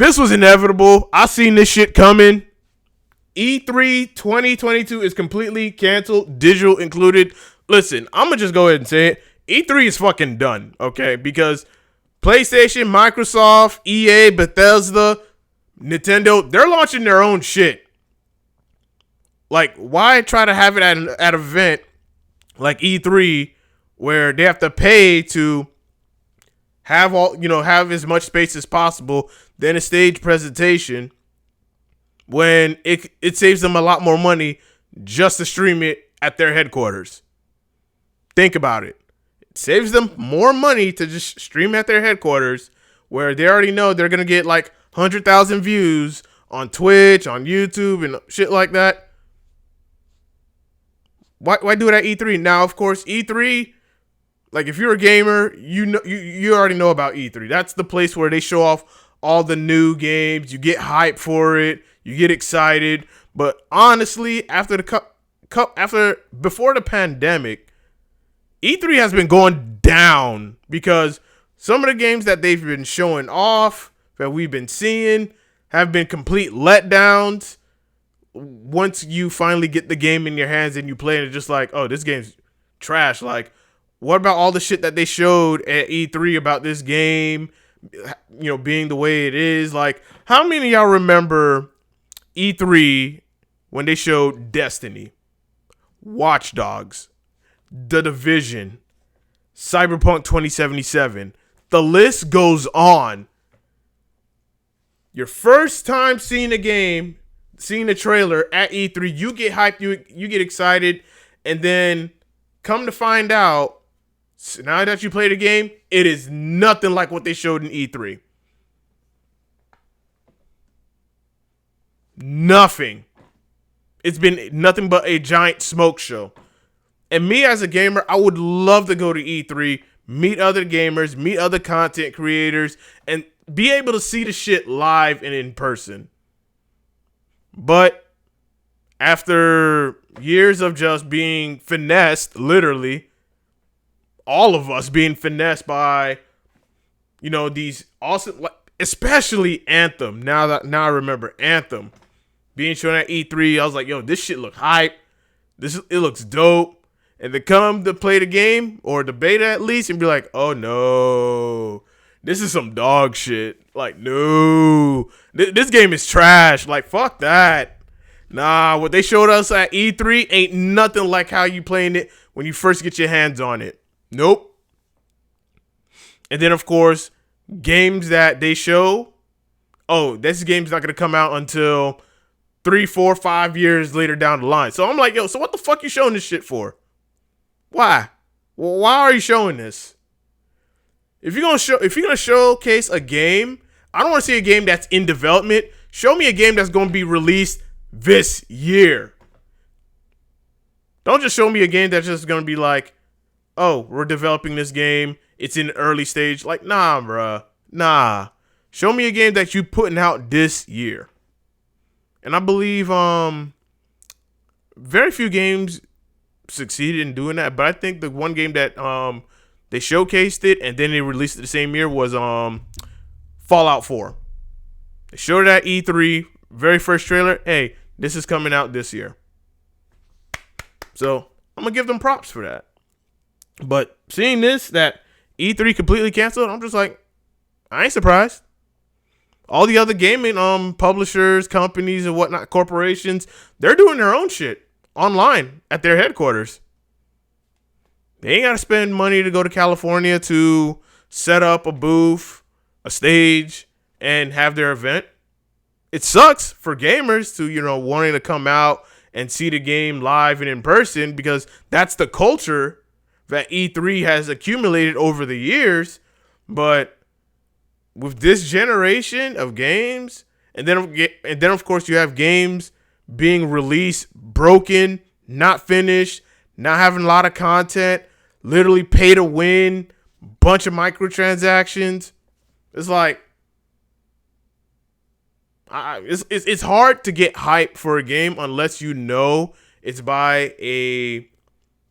This was inevitable. I seen this shit coming. E3 2022 is completely canceled, digital included. Listen, I'm going to just go ahead and say it. E3 is fucking done, okay? Because PlayStation, Microsoft, EA, Bethesda, Nintendo, they're launching their own shit. Like, why try to have it at an event like E3 where they have to pay to have have as much space as possible, then a stage presentation, when it saves them a lot more money just to stream it at their headquarters. Think about it. It saves them more money to just stream at their headquarters, where they already know they're going to get like 100,000 views on Twitch, on YouTube, and shit like that. Why do it at E3? Now, of course, E3, like if you're a gamer, you already know about E3. That's the place where they show off all the new games. You get hyped for it. You get excited. But honestly, before the pandemic, E3 has been going down because some of the games that they've been showing off that we've been seeing have been complete letdowns. Once you finally get the game in your hands and you play it, it's just like, oh, this game's trash. Like, what about all the shit that they showed at E3 about this game, being the way it is? Like, how many of y'all remember E3 when they showed Destiny, Watch Dogs, The Division, Cyberpunk 2077? The list goes on. Your first time seeing a game, seeing a trailer at E3, you get hyped, you get excited, and then come to find out, now that you play the game, it is nothing like what they showed in E3. Nothing. It's been nothing but a giant smoke show. And me as a gamer, I would love to go to E3, meet other gamers, meet other content creators, and be able to see the shit live and in person. But after years of just being finessed, literally, all of us being finessed by, these awesome, especially Anthem. Now I remember Anthem being shown at E3. I was like, yo, this shit look hype. It looks dope. And to come to play the game or the beta at least and be like, oh no, this is some dog shit. Like, no, this game is trash. Like, fuck that. Nah, what they showed us at E3 ain't nothing like how you playing it when you first get your hands on it. Nope. And then, of course, games that they show, oh, this game's not going to come out until 3, 4, 5 years later down the line. So I'm like, yo, so what the fuck you showing this shit for? Why? Well, why are you showing this? If you're gonna showcase a game, I don't want to see a game that's in development. Show me a game that's going to be released this year. Don't just show me a game that's just going to be like, oh, we're developing this game, it's in the early stage. Like, nah, bruh. Nah. Show me a game that you putting out this year. And I believe very few games succeeded in doing that. But I think the one game that they showcased it and then they released it the same year was Fallout 4. They showed it at E3, very first trailer. Hey, this is coming out this year. So I'm going to give them props for that. But seeing this, that E3 completely canceled, I'm just like, I ain't surprised. All the other gaming publishers, companies, and whatnot, corporations, they're doing their own shit online at their headquarters. They ain't got to spend money to go to California to set up a booth, a stage, and have their event. It sucks for gamers to, wanting to come out and see the game live and in person, because that's the culture that E3 has accumulated over the years. But with this generation of games, and then of course you have games being released broken, not finished, not having a lot of content, literally pay to win, bunch of microtransactions. It's like, it's hard to get hype for a game unless you know it's by a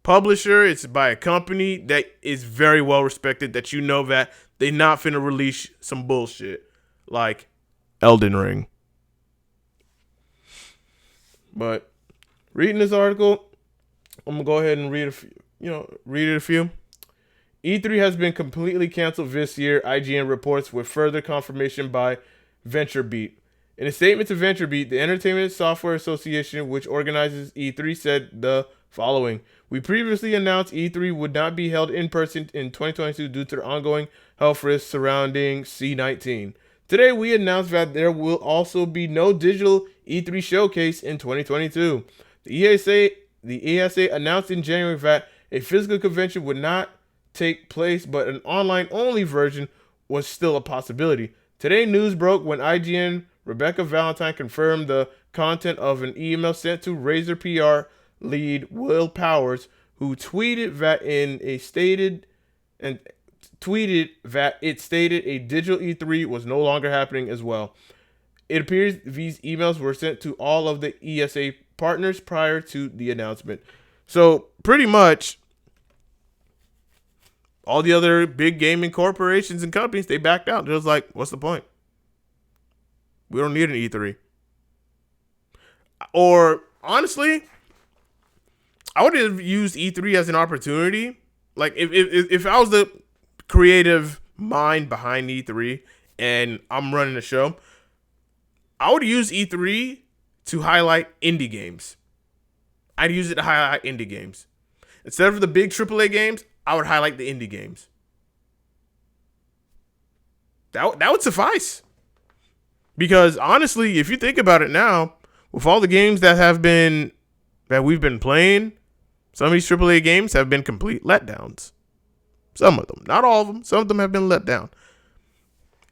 publisher, it's by a company that is very well respected, that that they not finna release some bullshit. Like, Elden Ring. But reading this article, I'm gonna go ahead and read a few. Read it a few. E3 has been completely canceled this year, IGN reports, with further confirmation by VentureBeat. In a statement to VentureBeat, the Entertainment Software Association, which organizes E3, said the following. We previously announced E3 would not be held in person in 2022 due to the ongoing health risks surrounding C-19. Today, we announced that there will also be no digital E3 showcase in 2022. The ESA announced in January that a physical convention would not take place, but an online-only version was still a possibility. Today, news broke when IGN Rebecca Valentine confirmed the content of an email sent to Razer PR lead Will Powers, who tweeted that it stated a digital E3 was no longer happening as well. It appears these emails were sent to all of the ESA partners prior to the announcement. So pretty much all the other big gaming corporations and companies, they backed out. They're just like, what's the point? We don't need an E3. Or honestly, I would have used E3 as an opportunity. Like if I was the creative mind behind E3 and I'm running the show, I would use E3 to highlight indie games. I'd use it to highlight indie games. Instead of the big AAA games, I would highlight the indie games. That would suffice. Because honestly, if you think about it now, with all the games that we've been playing, some of these AAA games have been complete letdowns. Some of them, not all of them. Some of them have been let down.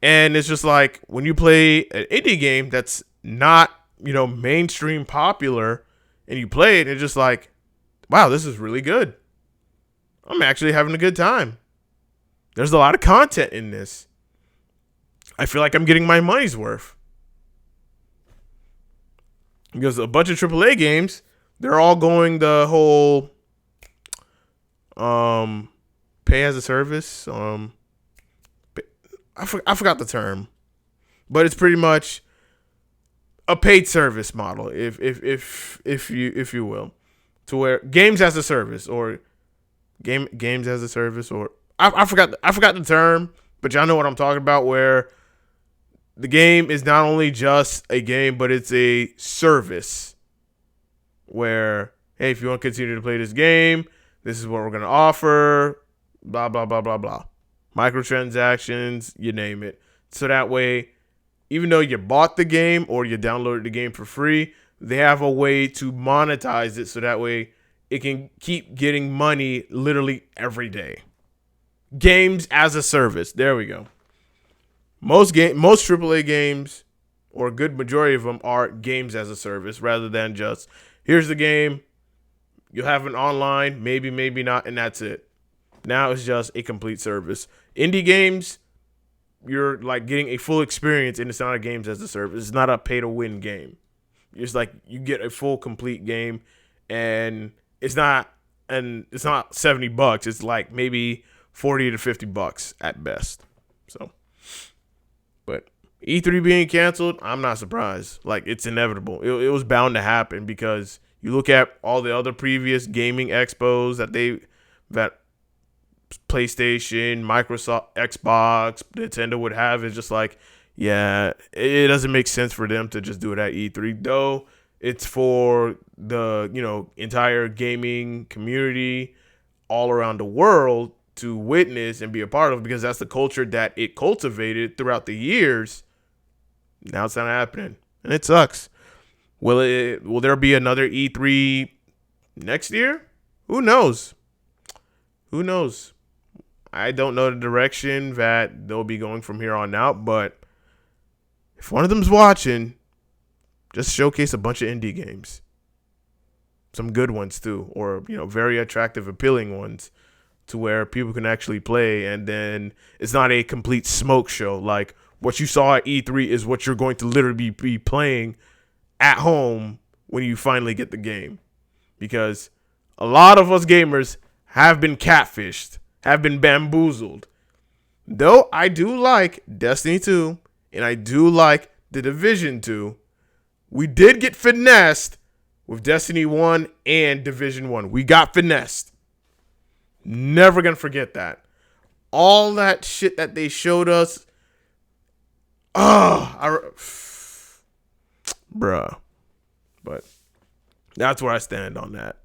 And it's just like when you play an indie game that's not, mainstream popular, and you play it, it's just like, wow, this is really good. I'm actually having a good time. There's a lot of content in this. I feel like I'm getting my money's worth. Because a bunch of AAA games, they're all going the whole pay as a service. I forgot the term, but it's pretty much a paid service model, if you will, to where games as a service or games as a service, or I forgot the term, but y'all know what I'm talking about, where the game is not only just a game, but it's a service where, hey, if you want to continue to play this game, this is what we're going to offer, blah, blah, blah, blah, blah. Microtransactions, you name it. So that way, even though you bought the game or you downloaded the game for free, they have a way to monetize it so that way it can keep getting money literally every day. Games as a service. There we go. Most AAA games, or a good majority of them, are games as a service rather than just, here's the game, you'll have it online, maybe not, and that's it. Now it's just a complete service. Indie games, you're like getting a full experience, and it's not a games as a service. It's not a pay-to-win game. It's like you get a full, complete game, and it's not $70. It's like maybe $40 to $50 at best. So, but E3 being canceled, I'm not surprised. Like, it's inevitable. It was bound to happen because you look at all the other previous gaming expos that PlayStation, Microsoft, Xbox, Nintendo would have. Is just like, yeah, it doesn't make sense for them to just do it at E3, though. It's for the entire gaming community all around the world to witness and be a part of, because that's the culture that it cultivated throughout the years. Now it's not happening, and it sucks. Will there be another E3 next year? Who knows? I don't know the direction that they'll be going from here on out, but if one of them's watching, just showcase a bunch of indie games. Some good ones too, or very attractive, appealing ones to where people can actually play, and then it's not a complete smoke show. Like what you saw at E3 is what you're going to literally be playing at home when you finally get the game. Because a lot of us gamers have been catfished, have been bamboozled. Though I do like Destiny 2, and I do like The Division 2, we did get finessed with Destiny 1 and Division 1. We got finessed. Never gonna forget that. All that shit that they showed us. Bruh. But that's where I stand on that.